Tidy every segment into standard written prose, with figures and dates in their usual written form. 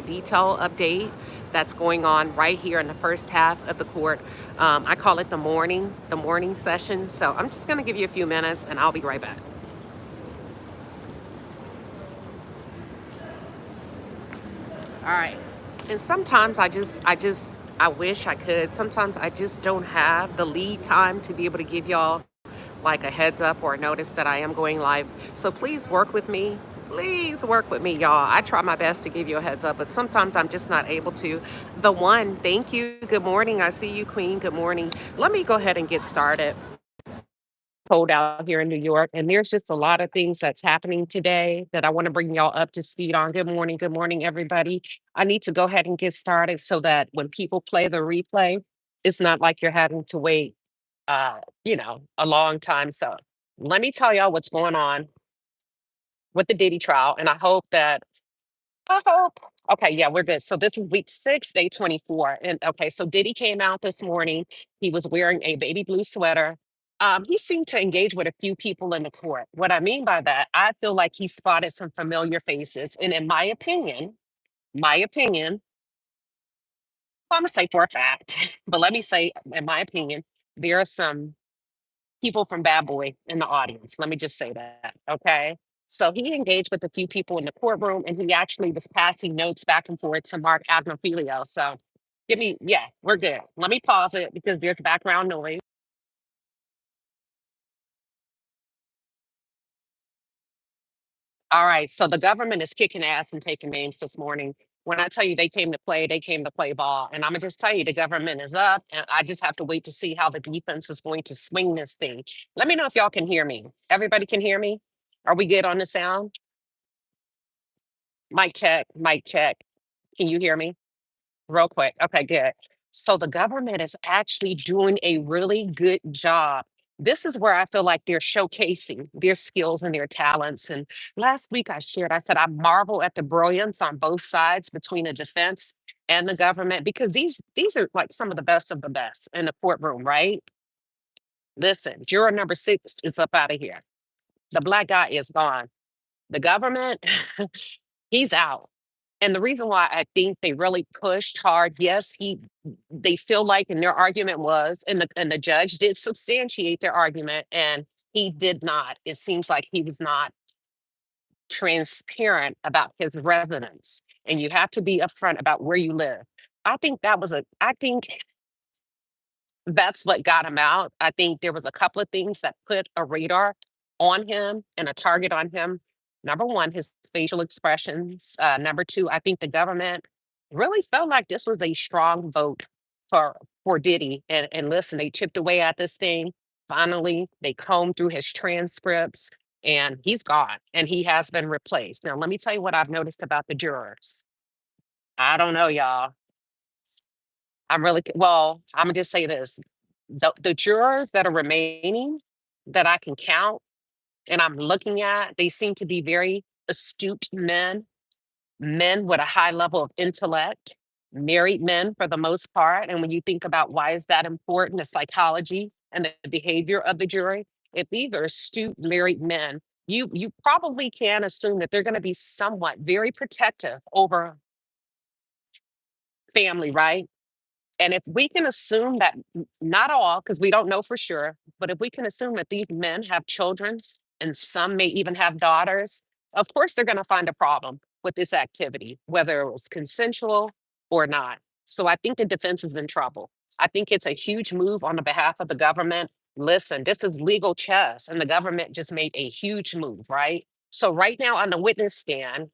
the detail update that's going on right here in the first half of the court. I call it the morning session. So I'm just going to give you a few minutes and I'll be right back. All right. And sometimes I wish I could. Sometimes I just don't have the lead time to be able to give y'all like a heads up or a notice that I am going live. So please work with me. Please work with me, y'all. I try my best to give you a heads up, but sometimes I'm just not able to. The one, thank you. Good morning. I see you, Queen. Good morning. Let me go ahead and get started. Cold out here in New York, and there's just a lot of things that's happening today that I want to bring y'all up to speed on. Good morning, everybody. I need to go ahead and get started so that when people play the replay, it's not like you're having to wait, a long time. So let me tell y'all what's going on with the Diddy trial, and I hope. Okay, yeah, we're good. So this is week 6, day 24. And okay, so Diddy came out this morning. He was wearing a baby blue sweater. He seemed to engage with a few people in the court. What I mean by that, I feel like he spotted some familiar faces. And in my opinion, well, I'm gonna say for a fact, but let me say, in my opinion, there are some people from Bad Boy in the audience. Let me just say that. Okay. So he engaged with a few people in the courtroom and he actually was passing notes back and forth to Mark Agnafilio. So yeah, we're good. Let me pause it because there's background noise. All right. So the government is kicking ass and taking names this morning. When I tell you they came to play ball. And I'm going to just tell you the government is up. And I just have to wait to see how the defense is going to swing this thing. Let me know if y'all can hear me. Everybody can hear me? Are we good on the sound? Mic check, mic check. Can you hear me? Real quick. Okay, good. So the government is actually doing a really good job. This is where I feel like they're showcasing their skills and their talents. And last week I said I marvel at the brilliance on both sides between the defense and the government because these are like some of the best of the best in the courtroom, right? Listen, juror number 6 is up out of here. The black guy is gone. The government, he's out. And the reason why I think they really pushed hard, yes, they feel like and their argument was, and the judge did substantiate their argument, and he did not. It seems like he was not transparent about his residence. And you have to be upfront about where you live. I think that's what got him out. I think there was a couple of things that put a radar on him and a target on him. Number one, his facial expressions. Number two, I think the government really felt like this was a strong vote for Diddy. And listen, they chipped away at this thing. Finally, they combed through his transcripts and he's gone and he has been replaced. Now, let me tell you what I've noticed about the jurors. I don't know, y'all. I'm gonna just say this. The jurors that are remaining that I can count and I'm looking at, they seem to be very astute men, men with a high level of intellect, married men for the most part. And when you think about why is that important, the psychology and the behavior of the jury, if these are astute married men, you probably can assume that they're going to be somewhat very protective over family, right? And if we can assume that, not all, because we don't know for sure, but if we can assume that these men have children and some may even have daughters, of course they're going to find a problem with this activity, whether it was consensual or not. So I think the defense is in trouble. I think it's a huge move on the behalf of the government. Listen, this is legal chess, and the government just made a huge move, right? So right now on the witness stand,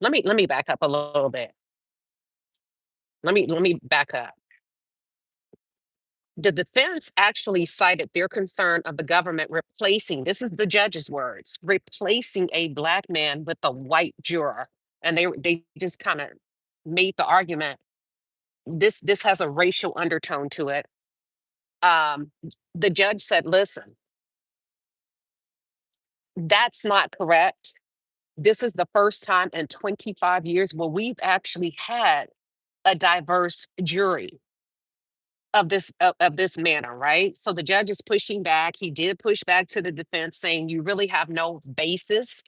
let me back up a little bit. Let me back up. The defense actually cited their concern of the government replacing, this is the judge's words, replacing a black man with a white juror. And they just kind of made the argument, this has a racial undertone to it. Um, the judge said, listen, that's not correct. This is the first time in 25 years where we've actually had a diverse jury of this manner, right? So the judge is pushing back. He did push back to the defense, saying you really have no basis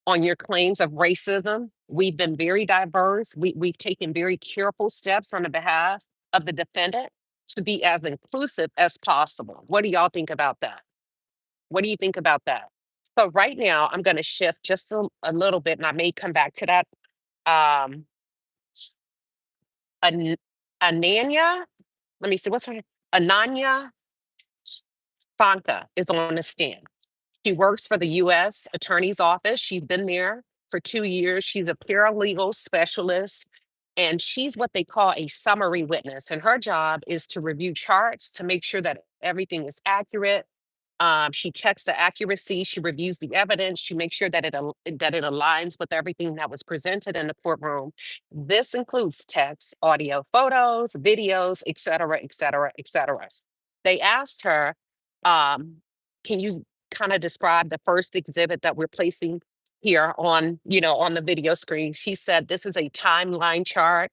on your claims of racism. We've been very diverse. We've taken very careful steps on the behalf of the defendant to be as inclusive as possible. What do y'all think about that? What do you think about that? So right now, I'm going to shift just a little bit, and I may come back to that. Um, An- Ananya, let me see, what's her name? Ananya Fanka is on the stand. She works for the U.S. Attorney's Office. She's been there for 2 years. She's a paralegal specialist, and she's what they call a summary witness. And her job is to review charts to make sure that everything is accurate. She checks the accuracy. She reviews the evidence. She makes sure that that it aligns with everything that was presented in the courtroom. This includes text, audio, photos, videos, et cetera, et cetera, et cetera. They asked her, um, "Can you kind of describe the first exhibit that we're placing here on, on the video screen?" She said, "This is a timeline chart.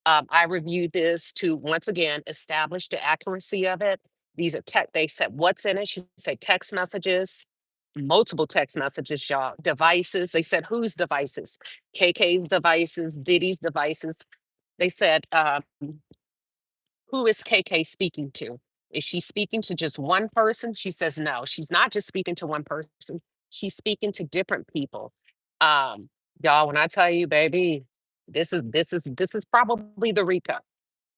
I reviewed this to once again establish the accuracy of it. These are tech." They said, "What's in it?" She said, "Text messages, multiple text messages, y'all. Devices." They said, "Whose devices?" KK's devices, Diddy's devices. They said, "Who is KK speaking to? Is she speaking to just one person?" She says, "No, she's not just speaking to one person. She's speaking to different people." Um, y'all, when I tell you, baby, this is probably the RICO.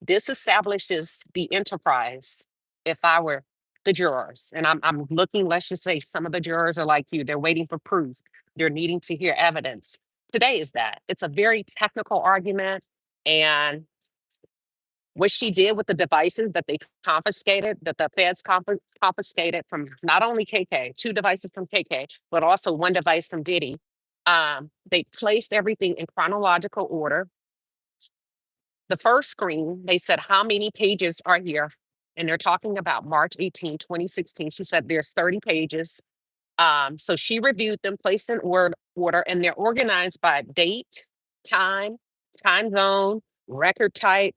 This establishes the enterprise. If I were the jurors, and I'm looking, let's just say some of the jurors are like you, they're waiting for proof, they're needing to hear evidence. Today is that. It's a very technical argument. And what she did with the devices that they confiscated, that the feds confiscated from not only KK, two devices from KK, but also one device from Diddy. They placed everything in chronological order. The first screen, they said, "How many pages are here?" And they're talking about March 18, 2016. She said, "There's 30 pages." So she reviewed them, placed in order, and they're organized by date, time, time zone, record type,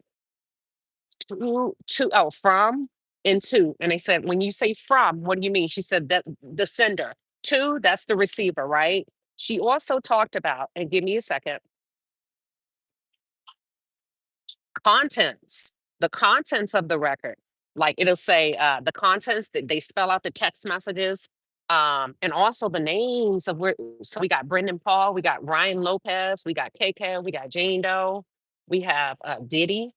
from, and to. And they said, "When you say from, what do you mean?" She said, "That the sender. To, that's the receiver, right?" She also talked about, and give me a second, contents, the contents of the record. Like it'll say the contents that they spell out the text messages, and also the names of where. So we got Brendan Paul, we got Ryan Lopez, we got KK, we got Jane Doe, we have Diddy.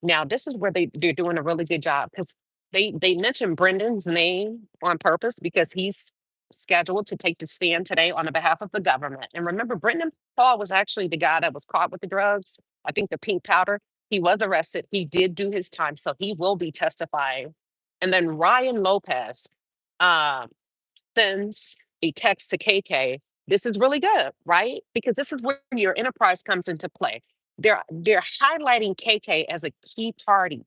Now, this is where they're doing a really good job because they mentioned Brendan's name on purpose because he's scheduled to take the stand today on the behalf of the government. And remember, Brendan Paul was actually the guy that was caught with the drugs. I think the pink powder. He was arrested. He did do his time, so he will be testifying. And then Ryan Lopez. Um, sends a text to KK. This is really good, right? Because this is where your enterprise comes into play. They're highlighting KK as a key party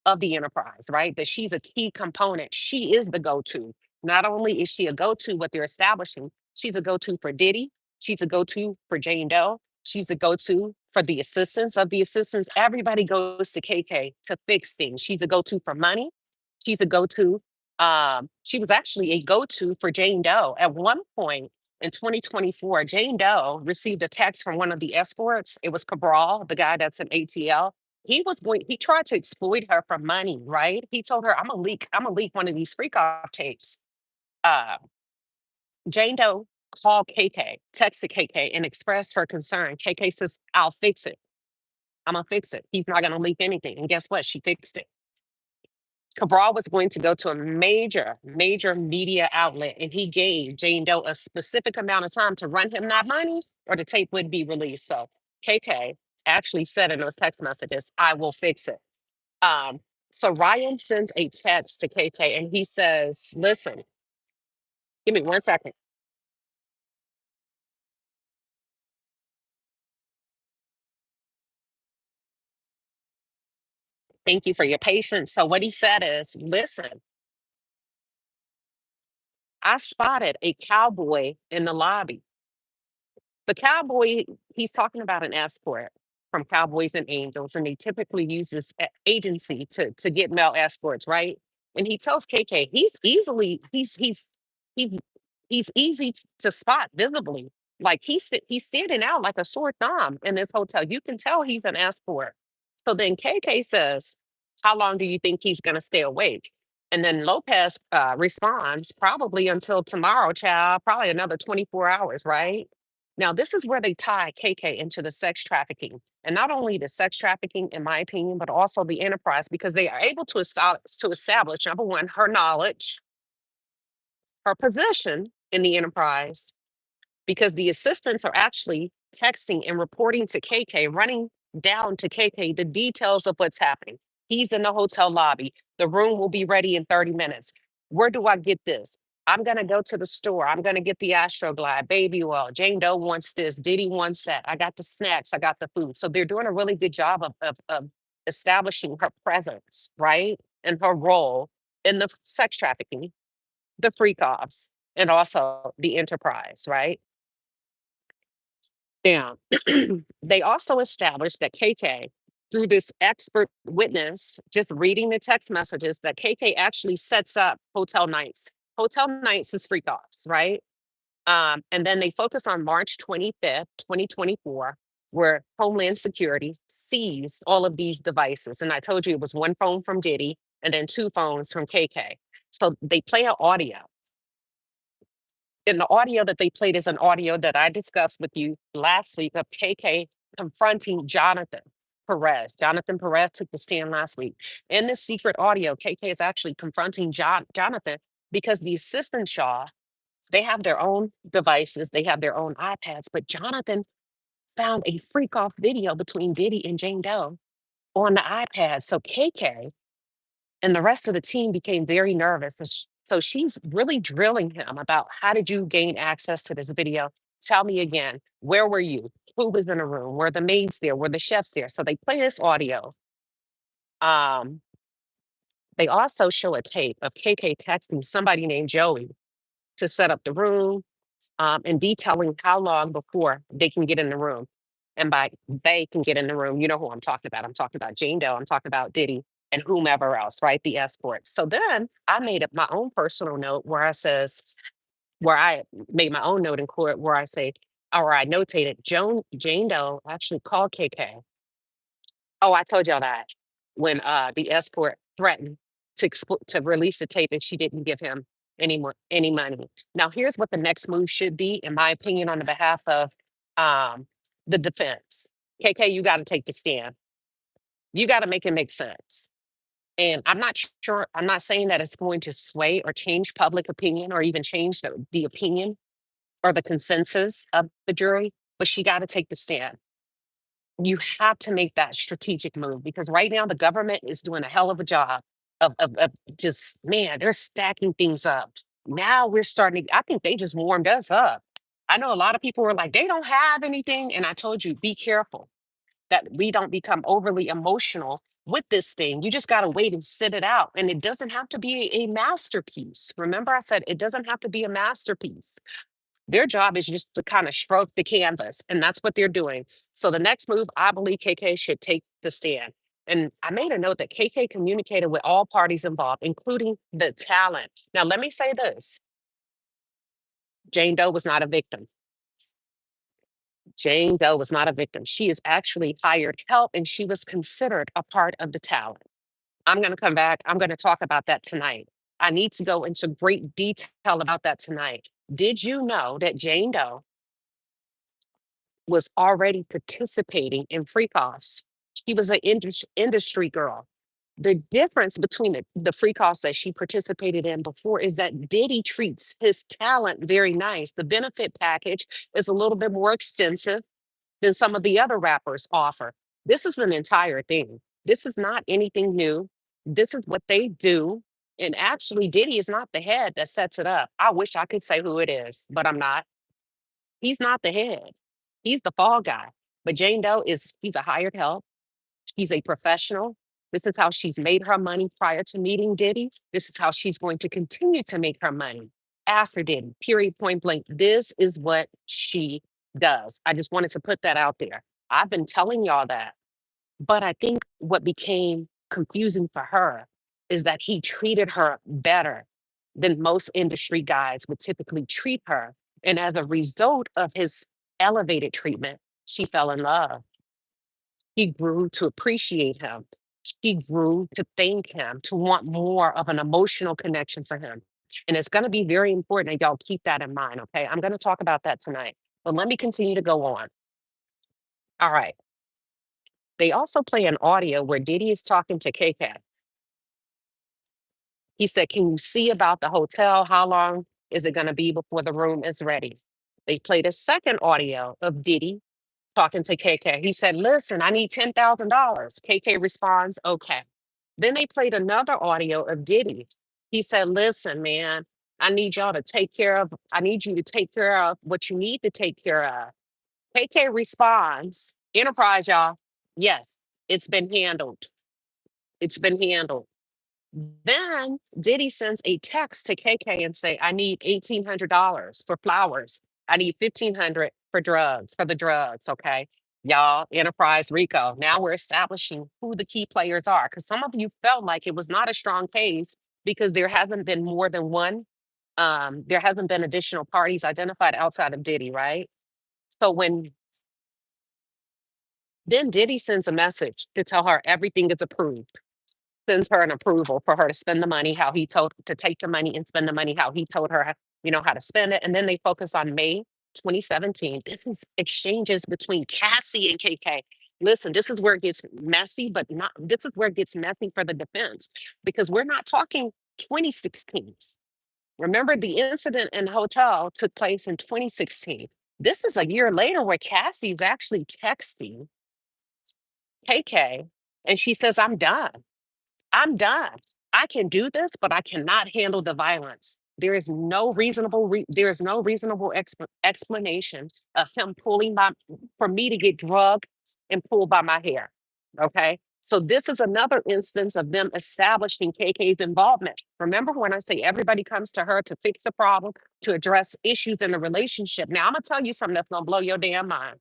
of the enterprise, right? That she's a key component. She is the go-to. Not only is she a go-to, what they're establishing, she's a go-to for Diddy. She's a go-to for Jane Doe. She's a go-to for the assistants of the assistants. Everybody goes to KK to fix things. She's a go-to for money. She's a go-to. She was actually a go-to for Jane Doe. At one point in 2024, Jane Doe received a text from one of the escorts. It was Cabral, the guy that's in ATL. He tried to exploit her for money, right? He told her, I'm gonna leak one of these freak off tapes. Uh, Jane Doe called KK, texted KK, and expressed her concern. KK says, "I'll fix it. I'm gonna fix it. He's not gonna leak anything." And guess what? She fixed it. Cabral was going to go to a major, major media outlet, and he gave Jane Doe a specific amount of time to run him that money, or the tape would be released. So KK actually said in those text messages, "I will fix it." Um, so Ryan sends a text to KK, and he says, "Listen, give me 1 second. Thank you for your patience." So what he said is, "Listen, I spotted a cowboy in the lobby. The cowboy," he's talking about an escort from Cowboys and Angels, and they typically use this agency to get male escorts, right? And he tells KK he's He's easy to spot visibly. Like he's standing out like a sore thumb in this hotel. You can tell he's an escort. So then KK says, "How long do you think he's going to stay awake?" And then Lopez responds, "Probably until tomorrow, child. Probably another 24 hours, right?" Now, this is where they tie KK into the sex trafficking. And not only the sex trafficking, in my opinion, but also the enterprise, because they are able to establish, number one, her knowledge, her position in the enterprise, because the assistants are actually texting and reporting to KK, running down to KK the details of what's happening. He's in the hotel lobby. The room will be ready in 30 minutes. Where do I get this? I'm going to go to the store. I'm going to get the Astroglide, baby oil. Jane Doe wants this. Diddy wants that. I got the snacks. I got the food. So they're doing a really good job of establishing her presence, right? And her role in the sex trafficking, the freak offs, and also the enterprise, right? Now, they also established that KK, through this expert witness, just reading the text messages, that KK actually sets up hotel nights. Hotel nights is freak offs, right? And then they focus on March 25th, 2024, where Homeland Security seized all of these devices. And I told you it was one phone from Diddy and then two phones from KK. So they play an audio, and the audio that they played is an audio that I discussed with you last week of KK confronting Jonathan Perez. Jonathan Perez took the stand last week. In this secret audio, KK is actually confronting Jonathan because the assistant Shaw, they have their own devices, they have their own iPads, but Jonathan found a freak off video between Diddy and Jane Doe on the iPad. So KK and the rest of the team became very nervous. So she's really drilling him about, how did you gain access to this video? Tell me again, where were you? Who was in the room? Were the maids there? Were the chefs there? So they play this audio. Um, they also show a tape of KK texting somebody named Joey to set up the room, and detailing how long before they can get in the room. And by they can get in the room, you know who I'm talking about. I'm talking about Jane Doe. I'm talking about Diddy and whomever else, right? The escort. So then I made up my own personal note where I made my own note in court where I say, or I notated, Jane Doe actually called KK. Oh, I told y'all that when the escort threatened to release the tape if she didn't give him any money. Now, here's what the next move should be, in my opinion, on the behalf of um, the defense. KK, you got to take the stand. You got to make it make sense. And I'm not sure. I'm not saying that it's going to sway or change public opinion or even change the opinion or the consensus of the jury, but she got to take the stand. You have to make that strategic move, because right now the government is doing a hell of a job of just, man, they're stacking things up. Now we're starting I think they just warmed us up. I know a lot of people were like, they don't have anything. And I told you, be careful that we don't become overly emotional with this thing. You just got to wait and sit it out. And it doesn't have to be a masterpiece. Remember, I said it doesn't have to be a masterpiece. Their job is just to kind of stroke the canvas, and that's what they're doing. So the next move, I believe KK should take the stand. And I made a note that KK communicated with all parties involved, including the talent. Now, let me say this: Jane Doe was not a victim. Jane Doe was not a victim. She is actually hired help, and she was considered a part of the talent. I'm going to come back. I'm going to talk about that tonight. I need to go into great detail about that tonight. Did you know that Jane Doe was already participating in free costs? She was an industry girl. The difference between the free costs that she participated in before is that Diddy treats his talent very nice. The benefit package is a little bit more extensive than some of the other rappers offer. This is an entire thing. This is not anything new. This is what they do. And actually, Diddy is not the head that sets it up. I wish I could say who it is, but I'm not. He's not the head. He's the fall guy. But Jane Doe he's a hired help. She's a professional. This is how she's made her money prior to meeting Diddy. This is how she's going to continue to make her money after Diddy. Period, point blank. This is what she does. I just wanted to put that out there. I've been telling y'all that. But I think what became confusing for her is that he treated her better than most industry guys would typically treat her. And as a result of his elevated treatment, she fell in love. She grew to appreciate him. She grew to thank him, to want more of an emotional connection for him. And it's going to be very important that y'all keep that in mind. Okay. I'm going to talk about that tonight. But let me continue to go on. All right. They also play an audio where Diddy is talking to KK. He said, "Can you see about the hotel? How long is it going to be before the room is ready?" They played a second audio of Diddy talking to KK. He said, "Listen, I need $10,000. KK responds, "Okay." Then they played another audio of Diddy. He said, "Listen, man, I need you to take care of what you need to take care of." KK responds, Enterprise, y'all. Yes, it's been handled. It's been handled. Then Diddy sends a text to KK and say, "I need $1,800 for flowers. I need 1,500 for the drugs." Okay. Y'all, Enterprise Rico. Now we're establishing who the key players are. Because some of you felt like it was not a strong case because there hasn't been more than one. There hasn't been additional parties identified outside of Diddy, right? So when then Diddy sends a message to tell her everything is approved, sends her an approval for her to spend the money how he told to take the money and spend the money how he told her, how to spend it. And then they focus on May 2017. This is exchanges between Cassie and KK. Listen, this is where it gets messy, but not this is where it gets messy for the defense because we're not talking 2016. Remember, the incident in the hotel took place in 2016. This is a year later where Cassie's actually texting KK and she says, "I'm done. I'm done. I can do this, but I cannot handle the violence." There is no reasonable explanation of him pulling for me to get drugged and pulled by my hair. Okay. So this is another instance of them establishing KK's involvement. Remember when I say everybody comes to her to fix the problem, to address issues in the relationship. Now I'm gonna tell you something that's gonna blow your damn mind.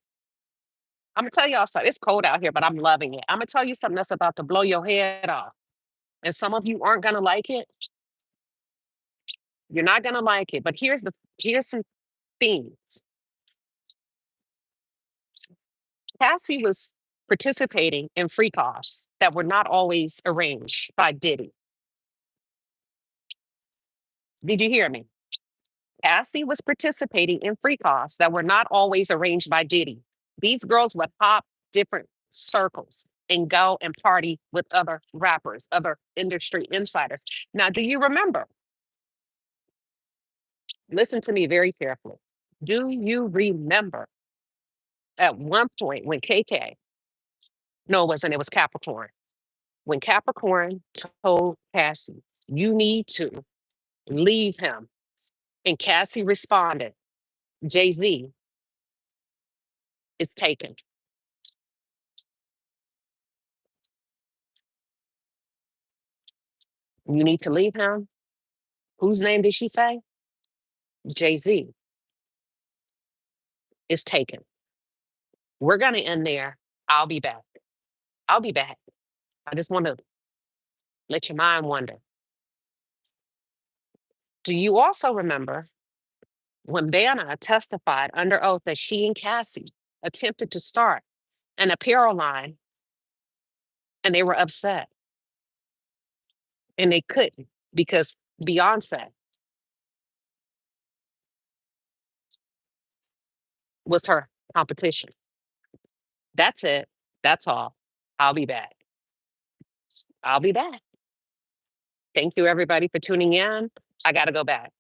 I'm gonna tell y'all something. It's cold out here, but I'm loving it. I'm gonna tell you something that's about to blow your head off. And some of you aren't gonna like it. You're not gonna like it. But here's some themes. Cassie was participating in free calls that were not always arranged by Diddy. Did you hear me? Cassie was participating in free calls that were not always arranged by Diddy. These girls would hop different circles and go and party with other rappers, other industry insiders. Now, do you remember? Listen to me very carefully. Do you remember at one point when KK, no, it wasn't, it was Capricorn. When Capricorn told Cassie, "You need to leave him." And Cassie responded, "Jay-Z is taken. You need to leave him." Whose name did she say? Jay-Z is taken. We're going to end there. I'll be back. I'll be back. I just want to let your mind wander. Do you also remember when Vanna testified under oath that she and Cassie attempted to start an apparel line and they were upset and they couldn't because Beyonce was her competition? That's it. That's all. I'll be back. I'll be back. Thank you, everybody, for tuning in. I got to go back.